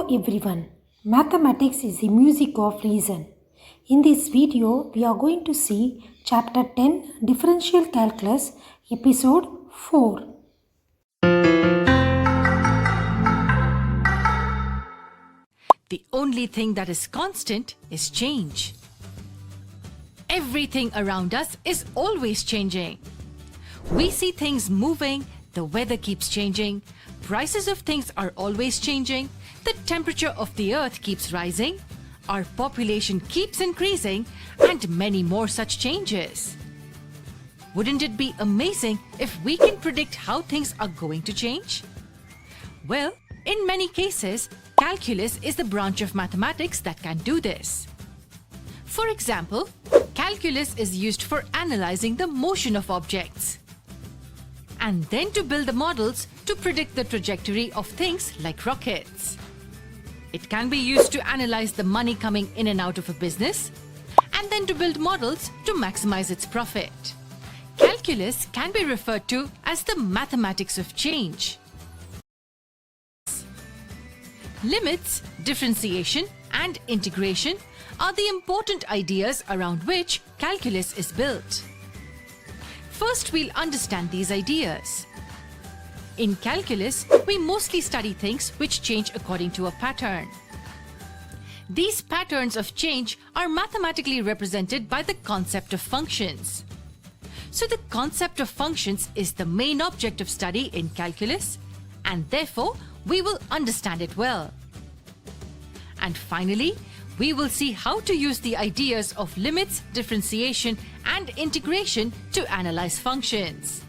everyone, mathematics is the music of reason. In this video, we are going to see chapter 10 Differential Calculus episode 4. The only thing that is constant is change. Everything around us is always changing. We see things moving, the weather keeps changing, prices of things are always changing, the temperature of the earth keeps rising, our population keeps increasing, and many more such changes. Wouldn't it be amazing if we can predict how things are going to change? Well, in many cases, calculus is the branch of mathematics that can do this. For example, calculus is used for analyzing the motion of objects, and then to build the models to predict the trajectory of things like rockets. It can be used to analyze the money coming in and out of a business, and then to build models to maximize its profit. Calculus can be referred to as the mathematics of change. Limits, differentiation, and integration are the important ideas around which calculus is built. First, we'll understand these ideas. In calculus, we mostly study things which change according to a pattern. These patterns of change are mathematically represented by the concept of functions. So the concept of functions is the main object of study in calculus, and therefore we will understand it well. And finally, we will see how to use the ideas of limits, differentiation, and integration to analyze functions.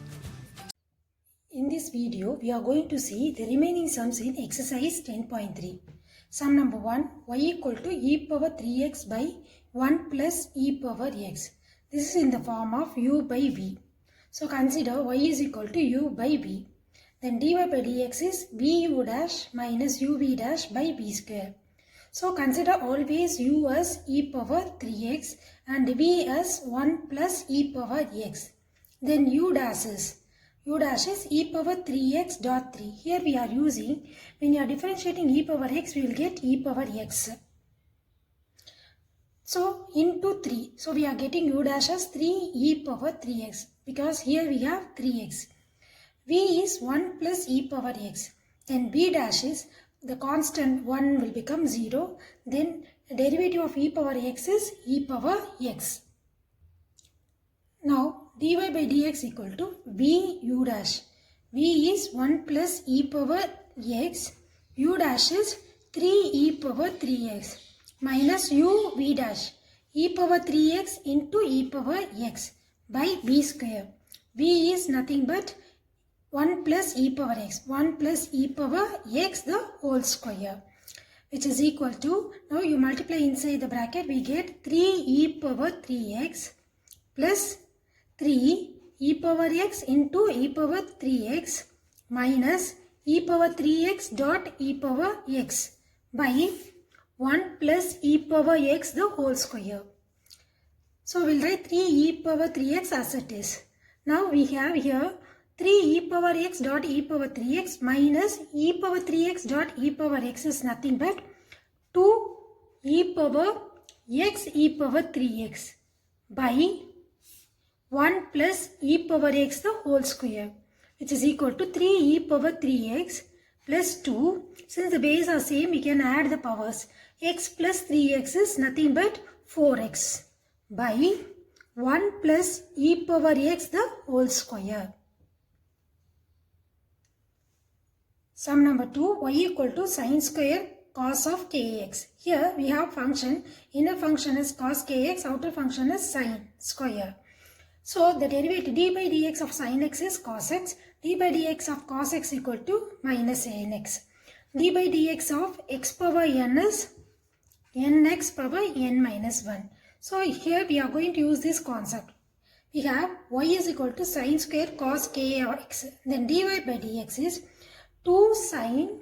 In this video, we are going to see the remaining sums in exercise 10.3. Sum number 1, y equal to e power 3x by 1 plus e power x. This is in the form of u by v. So consider y is equal to u by v. Then dy by dx is bu dash minus uv dash by v square. So consider always u as e power 3x and v as 1 plus e power x. Then u dash is e power 3x dot 3. Here we are using, when you are differentiating e power x, we will get e power x. So into 3. So we are getting u dash as 3 e power 3x because here we have 3x. V is 1 plus e power x. Then b dash is the constant 1 will become 0. Then derivative of e power x is e power x. Now dy by dx equal to v u dash. V is 1 plus e power x. U dash is 3 e power 3x minus u v dash. E power 3x into e power x by v square. V is nothing but 1 plus e power x. 1 plus e power x the whole square, which is equal to, now you multiply inside the bracket, we get 3 e power 3x plus 3 e power x into e power 3x minus e power 3x dot e power x by 1 plus e power x the whole square. So we'll write 3 e power 3x as it is. Now we have here 3 e power x dot e power 3x minus e power 3x dot e power x is nothing but 2 e power x e power 3x by 1 plus e power x the whole square, which is equal to 3 e power 3x plus 2. Since the base are same, we can add the powers. X plus 3x is nothing but 4x by 1 plus e power x the whole square. Sum number 2, y equal to sine square cos of kx. Here we have function, inner function is cos kx, outer function is sine square. So the derivative d by dx of sin x is cos x, d by dx of cos x equal to minus sin x. D by dx of x power n is nx power n minus 1. So here we are going to use this concept. We have y is equal to sine square cos kx. Then dy by dx is 2 sine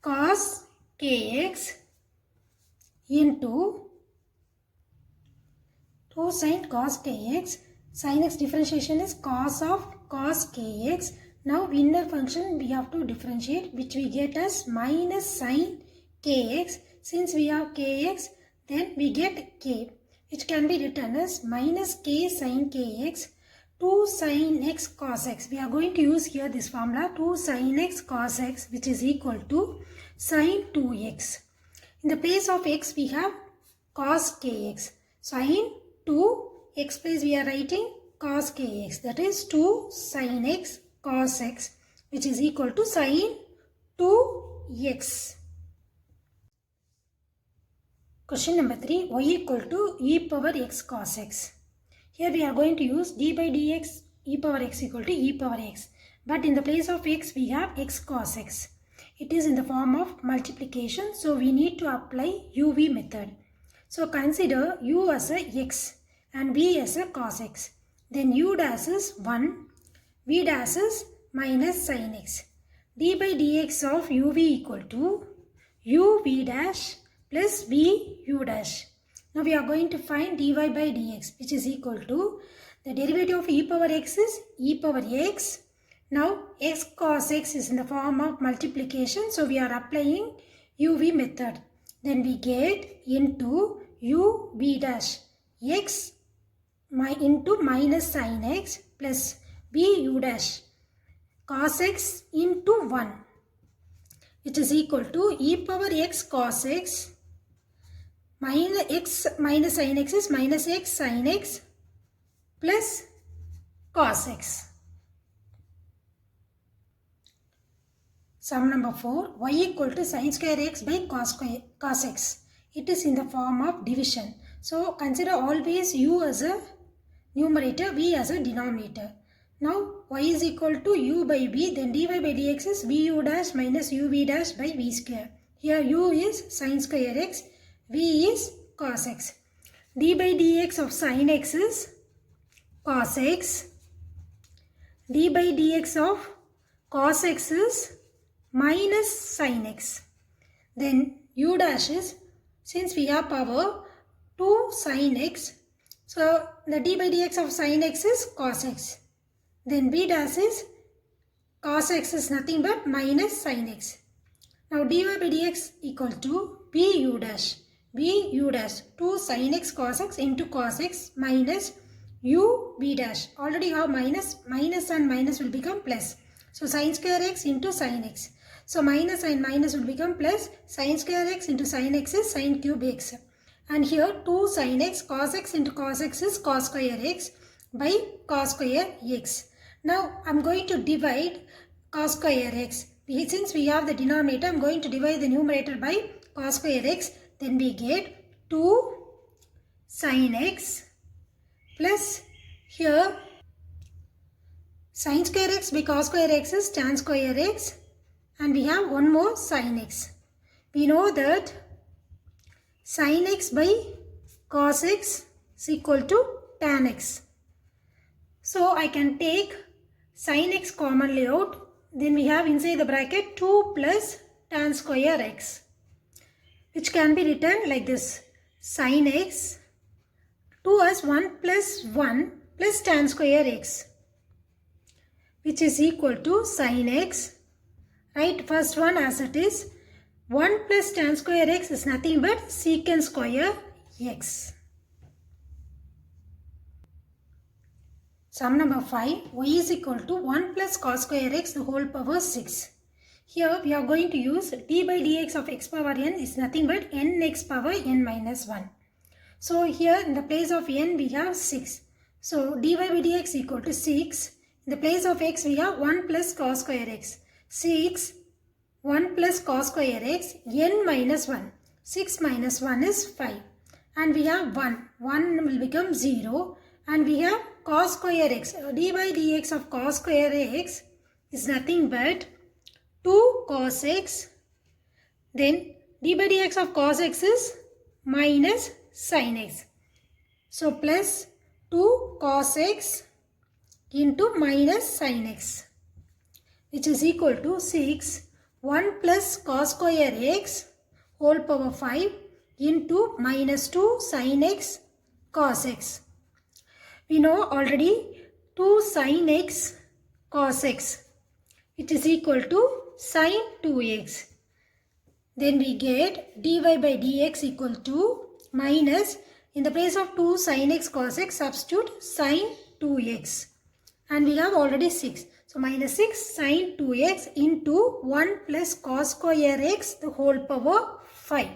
cos kx into 2 sine cos kx. Sin x differentiation is cos of cos kx Now inner function we have to differentiate, which we get as minus sine kx. Since we have kx, then we get k, which can be written as minus k sine kx 2 sine x cos x. We are going to use here this formula 2 sine x cos x, which is equal to sine 2x. In the place of x we have cos kx. Sine 2x place we are writing cos kx, that is 2 sine x cos x, which is equal to sine 2x. Question number 3, y equal to e power x cos x. Here we are going to use d by dx e power x equal to e power x. But in the place of x we have x cos x. It is in the form of multiplication, so we need to apply uv method. So consider u as a x and v as a cos x. Then u dash is 1, v dash is minus sin x. D by dx of uv equal to uv dash plus v u dash. Now we are going to find dy by dx, which is equal to the derivative of e power x is e power x. Now x cos x is in the form of multiplication, so we are applying uv method. Then we get into uv dash x into minus sin x plus v u dash cos x into 1, which is equal to e power x cos x minus x minus sin x is minus x sin x plus cos x. Sum number 4, y equal to sin square x by cos x. It is in the form of division. So consider always u as a numerator, v as a denominator. Now y is equal to u by v, then dy by dx is vu dash minus uv dash by v square. Here u is sin square x, v is cos x. D by dx of sin x is cos x. D by dx of cos x is minus sin x. Then u dash is, since we have power 2 sin x, so the d by dx of sin x is cos x. Then v dash is cos x is nothing but minus sin x. Now dy by dx equal to v u dash. V u dash 2 sin x cos x into cos x minus u v dash. Already have minus and minus will become plus. So sin square x into sin x. So minus and minus will become plus. Sin square x into sin x is sin cube x. And here 2 sin x cos x into cos x is cos square x by cos square x. Now I am going to divide cos square x. Since we have the denominator, I am going to divide the numerator by cos square x. Then we get 2 sin x plus here sin square x by cos square x is tan square x, and we have one more sin x. We know that sin x by cos x is equal to tan x. So I can take sin x commonly out. Then we have inside the bracket 2 plus tan square x, which can be written like this. Sin x 2 as 1 plus 1 plus tan square x, which is equal to sin x. Write first one as it is. 1 plus tan square x is nothing but secant square x. Sum number 5, y is equal to 1 plus cos square x the whole power 6. Here we are going to use d by dx of x power n is nothing but n x power n minus 1. So here in the place of n we have 6. So dy by dx equal to 6. In the place of x we have 1 plus cos square x. 6, 1 plus cos square x, n minus 1. 6 minus 1 is 5. And we have 1. 1 will become 0. And we have cos square x. D by dx of cos square x is nothing but 2 cos x. Then d by dx of cos x is minus sin x. So plus 2 cos x into minus sin x, which is equal to 6. 1 plus cos square x whole power 5 into minus 2 sin x cos x. We know already 2 sin x cos x. it is equal to sin 2x. Then we get dy by dx equal to minus, in the place of 2 sin x cos x, substitute sin 2x. And we have already 6. So minus 6 sin 2x into 1 plus cos square x the whole power 5.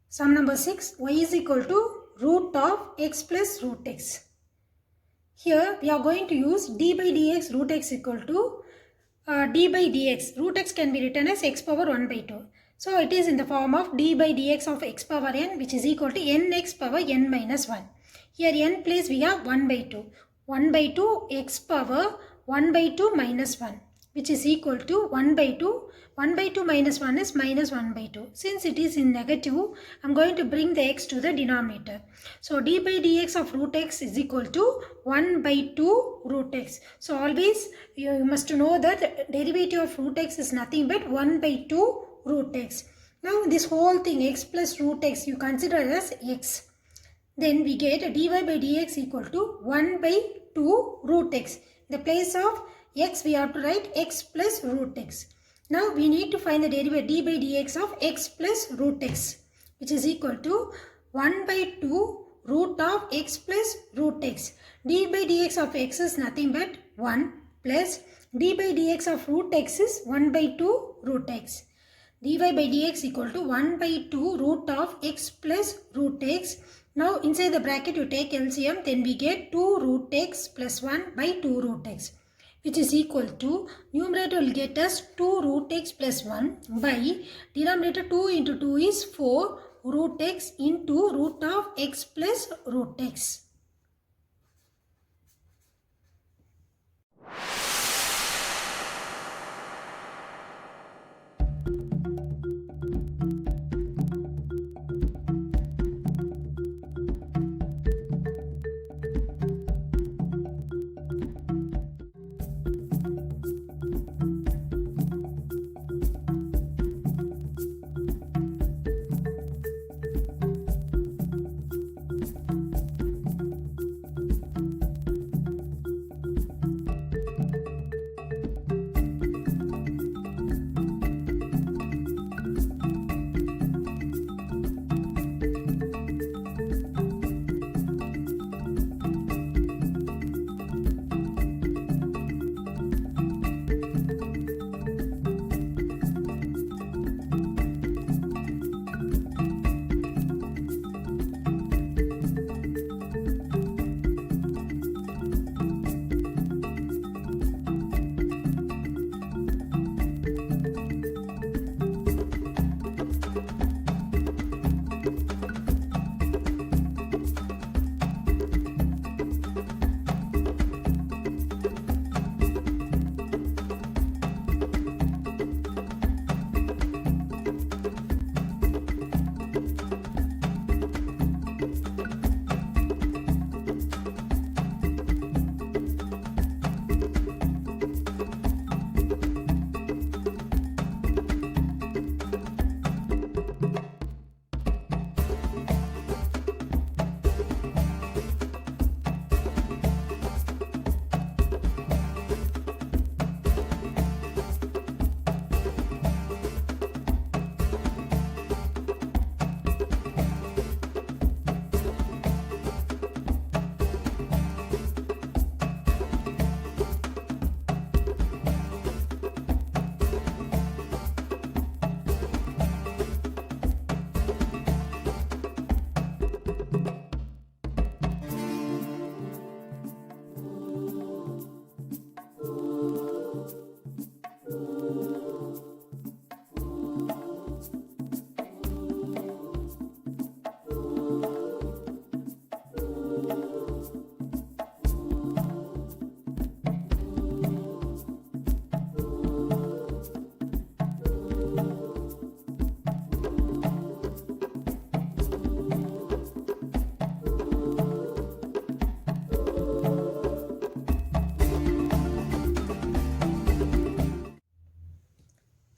Sum number 6, y is equal to root of x plus root x. Here we are going to use d by dx root x equal to d by dx. Root x can be written as x power 1 by 2. So it is in the form of d by dx of x power n, which is equal to nx power n minus 1. Here n place we have 1 by 2. 1 by 2 x power 1 by 2 minus 1, which is equal to 1 by 2. 1 by 2 minus 1 is minus 1 by 2. Since it is in negative, I am going to bring the x to the denominator. So d by dx of root x is equal to 1 by 2 root x. So always you must know that derivative of root x is nothing but 1 by 2 root x. Now this whole thing x plus root x you consider as x. Then we get dy by dx equal to 1 by 2 root x. In the place of x we have to write x plus root x. Now we need to find the derivative d by dx of x plus root x, which is equal to 1 by 2 root of x plus root x. D by dx of x is nothing but 1 plus d by dx of root x is 1 by 2 root x. dy by dx equal to 1 by 2 root of x plus root x. Now inside the bracket you take LCM, then we get 2 root x plus 1 by 2 root x, which is equal to, numerator will get us 2 root x plus 1 by denominator 2 into 2 is 4 root x into root of x plus root x.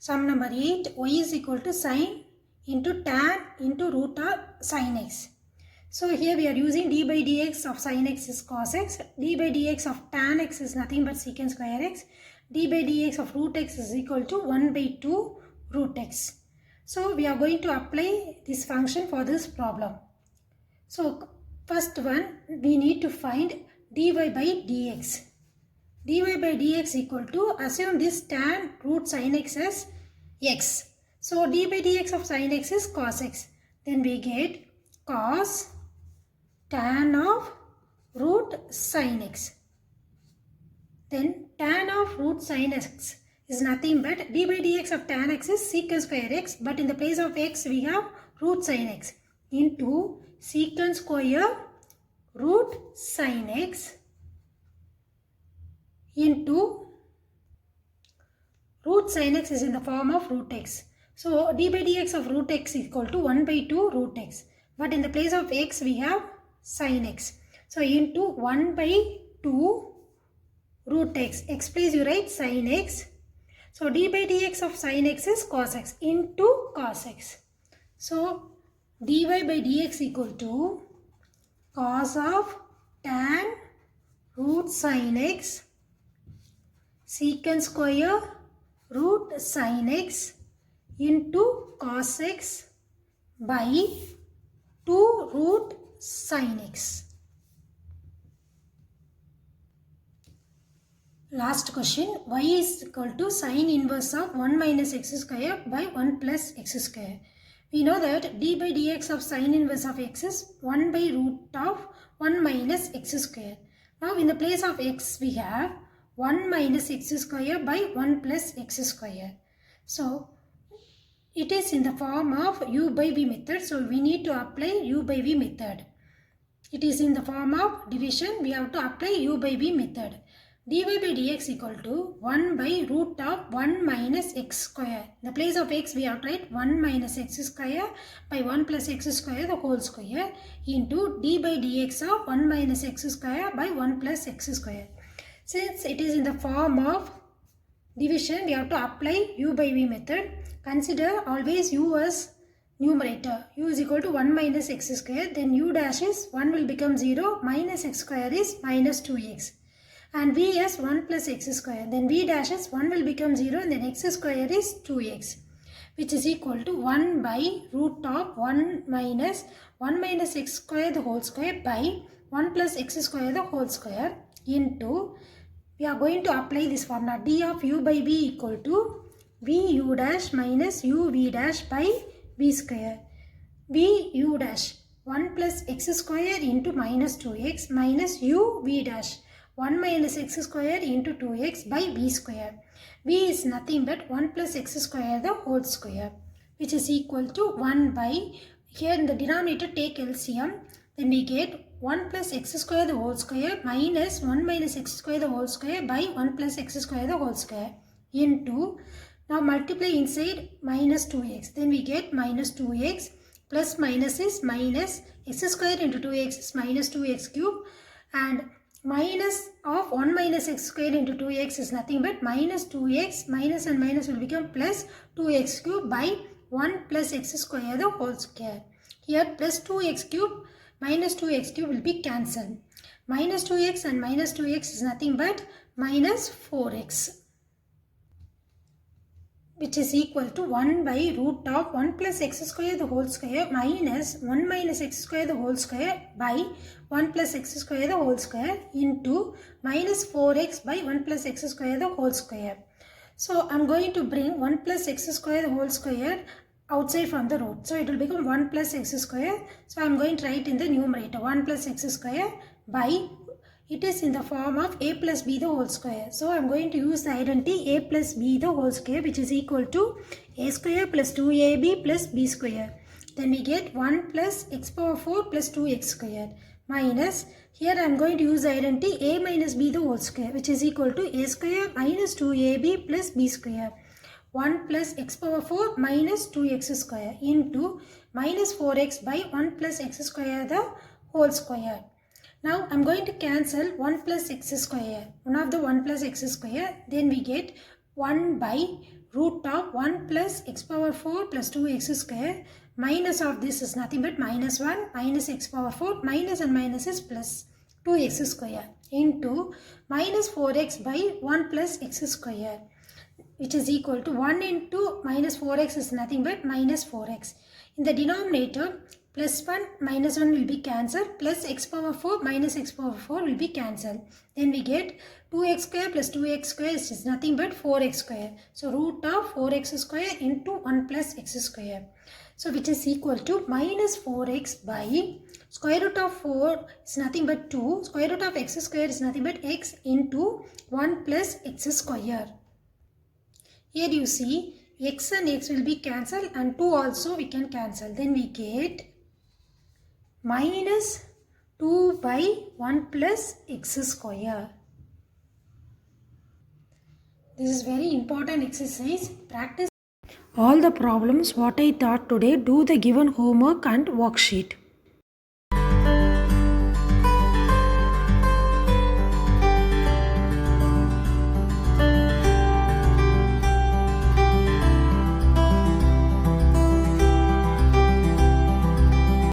Sum number 8, y is equal to sin into tan into root of sin x. So here we are using d by dx of sin x is cos x, d by dx of tan x is nothing but secant square x, d by dx of root x is equal to 1 by 2 root x. So we are going to apply this function for this problem. So first one, we need to find dy by dx. dy by dx equal to, assume this tan root sin x as x. So d by dx of sin x is cos x. Then we get cos tan of root sin x. Then tan of root sin x is nothing but d by dx of tan x is secant square x, but in the place of x we have root sin x into secant square root sin x into root sin x is in the form of root x. So d by dx of root x is equal to 1 by 2 root x, but in the place of x we have sin x. So into 1 by 2 root x. X place you write sin x. So d by dx of sin x is cos x into cos x. So dy by dx equal to cos of tan root sin x secant square root sin x into cos x by 2 root sin x. Last question, y is equal to sin inverse of 1 minus x square by 1 plus x square. We know that d by dx of sin inverse of x is 1 by root of 1 minus x square. Now in the place of x we have 1 minus x square by 1 plus x square. So it is in the form of u by v method. So we need to apply u by v method. It is in the form of division. We have to apply u by v method. dy by dx equal to 1 by root of 1 minus x square. In the place of x we have to write 1 minus x square by 1 plus x square the whole square into d by dx of 1 minus x square by 1 plus x square. Since it is in the form of division, we have to apply u by v method. Consider always u as numerator. U is equal to 1 minus x square. Then u dash is 1 will become 0. Minus x square is minus 2x. And v as 1 plus x square. Then v dash is 1 will become 0. And then x square is 2x. Which is equal to 1 by root of 1 minus x square the whole square by 1 plus x square the whole square into, we are going to apply this formula, d of u by v equal to v u dash minus u v dash by v square. V u dash 1 plus x square into minus 2x minus u v dash 1 minus x square into 2x by v square. V is nothing but 1 plus x square the whole square, which is equal to 1 by, here in the denominator take LCM, then we get 1 plus x square the whole square minus 1 minus x square the whole square by 1 plus x square the whole square into, now multiply inside minus 2x. Then we get minus 2x plus minus is minus x square into 2x is minus 2x cube, and minus of 1 minus x square into 2x is nothing but minus 2x, minus and minus will become plus 2x cube by 1 plus x square the whole square. Here plus 2x cube minus 2x cube will be cancelled. Minus 2x and minus 2x is nothing but minus 4x, which is equal to 1 by root of 1 plus x square the whole square minus 1 minus x square the whole square by 1 plus x square the whole square into minus 4x by 1 plus x square the whole square. So I am going to bring 1 plus x square the whole square outside from the root. So it will become 1 plus x square. So I am going to write in the numerator 1 plus x square by, it is in the form of a plus b the whole square. So I am going to use the identity a plus b the whole square, which is equal to a square plus 2ab plus b square. Then we get 1 plus x power 4 plus 2x square minus, here I am going to use the identity a minus b the whole square, which is equal to a square minus 2ab plus b square. 1 plus x power 4 minus 2x square into minus 4x by 1 plus x square the whole square. Now I am going to cancel 1 plus x square, one of the 1 plus x square, then we get 1 by root of 1 plus x power 4 plus 2x square Minus of this is nothing but minus 1 minus x power 4 minus and minus is plus 2x square into minus 4x by 1 plus x square, which is equal to 1 into minus 4x is nothing but minus 4x. In the denominator, plus 1 minus 1 will be cancelled, plus x power 4 minus x power 4 will be cancelled. Then we get 2x square plus 2x square is nothing but 4x square. So root of 4x square into 1 plus x square. So which is equal to minus 4x by square root of 4 is nothing but 2. Square root of x square is nothing but x into 1 plus x square. Here you see x and x will be cancelled and 2 also we can cancel. Then we get minus 2 by 1 plus x square. This is very important exercise. Practice all the problems what I taught today. Do the given homework and worksheet.